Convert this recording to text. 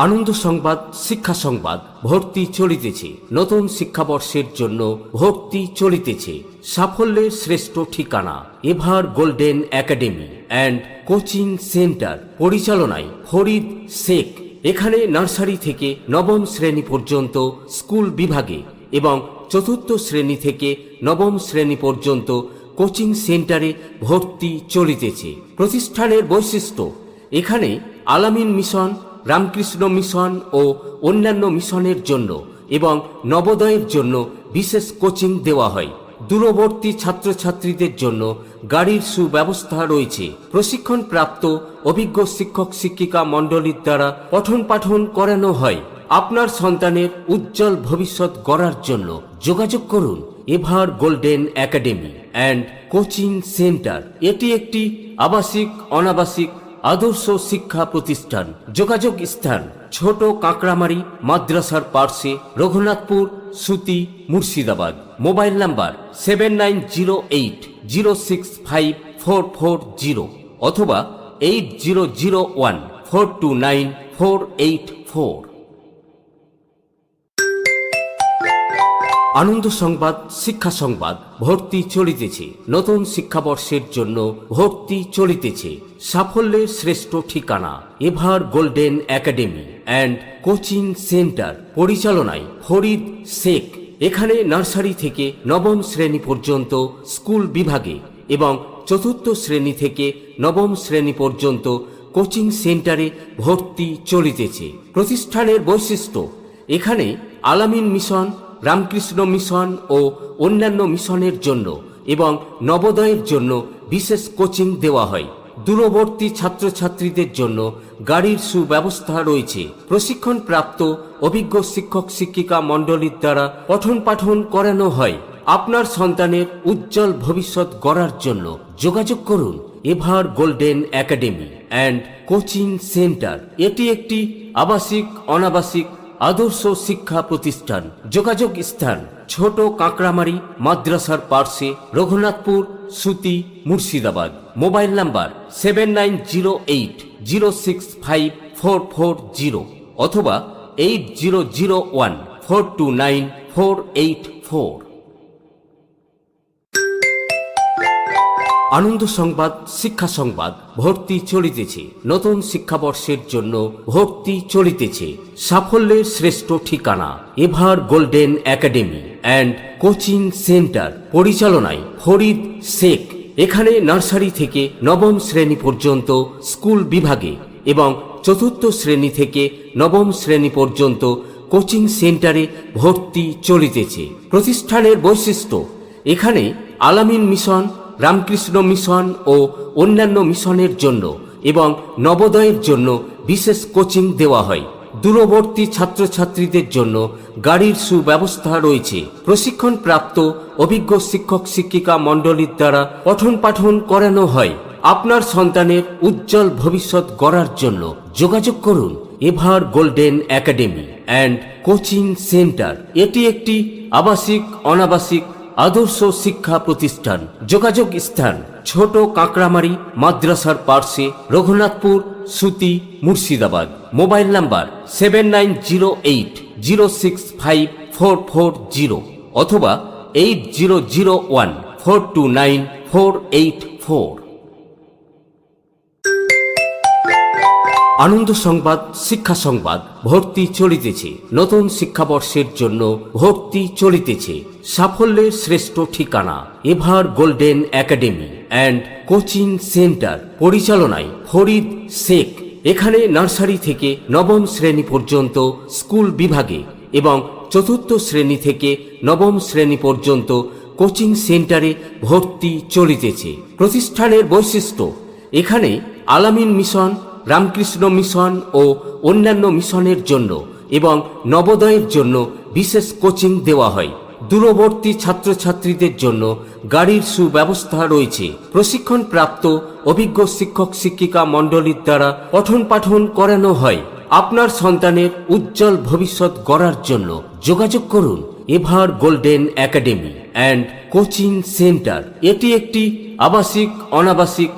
আনন্দ সংবাদ, শিক্ষা সংবাদ। ভর্তি চলিতেছে। নতুন শিক্ষাবর্ষের জন্য ভর্তি চলিতেছে। সাফল্যের শ্রেষ্ঠ ঠিকানা ever golden academy and coaching centre, পরিচালনায় ফরিদ শেখ। এখানে নার্সারি থেকে নবম শ্রেণী পর্যন্ত স্কুল বিভাগে এবং চতুর্থ শ্রেণী থেকে নবম শ্রেণী পর্যন্ত কোচিং সেন্টারে ভর্তি চলিতেছে। প্রতিষ্ঠানের বৈশিষ্ট্য: এখানে আলামিন মিশন, রামকৃষ্ণ মিশন ও অন্যান্য মিশনের জন্য এবং নবোদয়ের জন্য বিশেষ কোচিং দেওয়া হয়। দূরবর্তী ছাত্রছাত্রীদের জন্য গাড়ির সুব্যবস্থা রয়েছে। প্রশিক্ষণপ্রাপ্ত অভিজ্ঞ শিক্ষক শিক্ষিকা মণ্ডলীর দ্বারা পঠন পাঠন করানো হয়। আপনার সন্তানের উজ্জ্বল ভবিষ্যৎ গড়ার জন্য যোগাযোগ করুন ever golden academy and coaching centre. এটি একটি আবাসিক অনাবাসিক আদর্শ শিক্ষা প্রতিষ্ঠান। যোগাযোগ স্থান: ছোট কাঁকড়ামারি মাদ্রাসার পার্শ্বে, রঘুনাথপুর, সুতি, মুর্শিদাবাদ। মোবাইল নাম্বার 7908065440 অথবা 8001429484। আনন্দ সংবাদ, শিক্ষা সংবাদ। ভর্তি চলিতেছে। নতুন শিক্ষাবর্ষের জন্য ভর্তি চলিতেছে। সাফল্যের শ্রেষ্ঠ ঠিকানা ever golden academy and coaching centre, পরিচালনায় ফরিদ শেখ। এখানে নার্সারি থেকে নবম শ্রেণী পর্যন্ত স্কুল বিভাগে এবং চতুর্থ শ্রেণী থেকে নবম শ্রেণী পর্যন্ত কোচিং সেন্টারে ভর্তি চলিতেছে। প্রতিষ্ঠানের বৈশিষ্ট্য: এখানে আলামিন মিশন, রামকৃষ্ণ মিশন ও অন্যান্য মিশনের জন্য এবং নবোদয়ের জন্য বিশেষ কোচিং দেওয়া হয়। দূরবর্তী ছাত্রছাত্রীদের জন্য গাড়ির সুব্যবস্থা রয়েছে। প্রশিক্ষণপ্রাপ্ত অভিজ্ঞ শিক্ষক শিক্ষিকা মণ্ডলীর দ্বারা পঠন পাঠন করানো হয়। আপনার সন্তানের উজ্জ্বল ভবিষ্যৎ গড়ার জন্য যোগাযোগ করুন ever golden academy and coaching centre. এটি একটি আবাসিক অনাবাসিক আদর্শ শিক্ষা প্রতিষ্ঠান। যোগাযোগ স্থান: ছোট কাঁকড়ামারি মাদ্রাসার পার্শ্বে, রঘুনাথপুর, সুতি, মুর্শিদাবাদ। মোবাইল নাম্বার 7908065440 অথবা 8001429484। আনন্দ সংবাদ, শিক্ষা সংবাদ। ভর্তি চলিতেছে। নতুন শিক্ষাবর্ষের জন্য ভর্তি চলিতেছে। সাফল্যের শ্রেষ্ঠ ঠিকানা ever golden academy and coaching centre, পরিচালনায় ফরিদ শেখ। এখানে নার্সারি থেকে নবম শ্রেণী পর্যন্ত স্কুল বিভাগে এবং চতুর্থ শ্রেণী থেকে নবম শ্রেণী পর্যন্ত কোচিং সেন্টারে ভর্তি চলিতেছে। প্রতিষ্ঠানের বৈশিষ্ট্য: এখানে আলামিন মিশন, রামকৃষ্ণ মিশন ও অন্যান্য মিশনের জন্য এবং নবোদয়ের জন্য বিশেষ কোচিং দেওয়া হয়। দূরবর্তী ছাত্রছাত্রীদের জন্য গাড়ির সুব্যবস্থা রয়েছে। প্রশিক্ষণপ্রাপ্ত অভিজ্ঞ শিক্ষক শিক্ষিকা মণ্ডলীর দ্বারা পঠন পাঠন করানো হয়। আপনার সন্তানের উজ্জ্বল ভবিষ্যৎ গড়ার জন্য যোগাযোগ করুন ever golden academy and coaching centre. এটি একটি আবাসিক অনাবাসিক আদর্শ শিক্ষা প্রতিষ্ঠান। যোগাযোগ স্থান: ছোট কাঁকড়ামারি মাদ্রাসার পার্শ্বে, রঘুনাথপুর, সুতি, মুর্শিদাবাদ। মোবাইল নাম্বার 7908065440 অথবা 8001429484। আনন্দ সংবাদ, শিক্ষা সংবাদ। ভর্তি চলিতেছে। নতুন শিক্ষাবর্ষের জন্য ভর্তি চলিতেছে। সাফল্যের শ্রেষ্ঠ ঠিকানা ever golden academy and coaching centre, পরিচালনায় ফরিদ শেখ। এখানে নার্সারি থেকে নবম শ্রেণী পর্যন্ত স্কুল বিভাগে এবং চতুর্থ শ্রেণী থেকে নবম শ্রেণী পর্যন্ত কোচিং সেন্টারে ভর্তি চলিতেছে। প্রতিষ্ঠানের বৈশিষ্ট্য: এখানে আলামিন মিশন, রামকৃষ্ণ মিশন ও অন্যান্য মিশনের জন্য এবং নবোদয়ের জন্য বিশেষ কোচিং দেওয়া হয়। দূরবর্তী ছাত্রছাত্রীদের জন্য গাড়ির সুব্যবস্থা রয়েছে। প্রশিক্ষণপ্রাপ্ত অভিজ্ঞ শিক্ষক শিক্ষিকা মণ্ডলীর দ্বারা পঠন পাঠন করানো হয়। আপনার সন্তানের উজ্জ্বল ভবিষ্যৎ গড়ার জন্য যোগাযোগ করুন ever golden academy and coaching centre. এটি একটি আবাসিক অনাবাসিক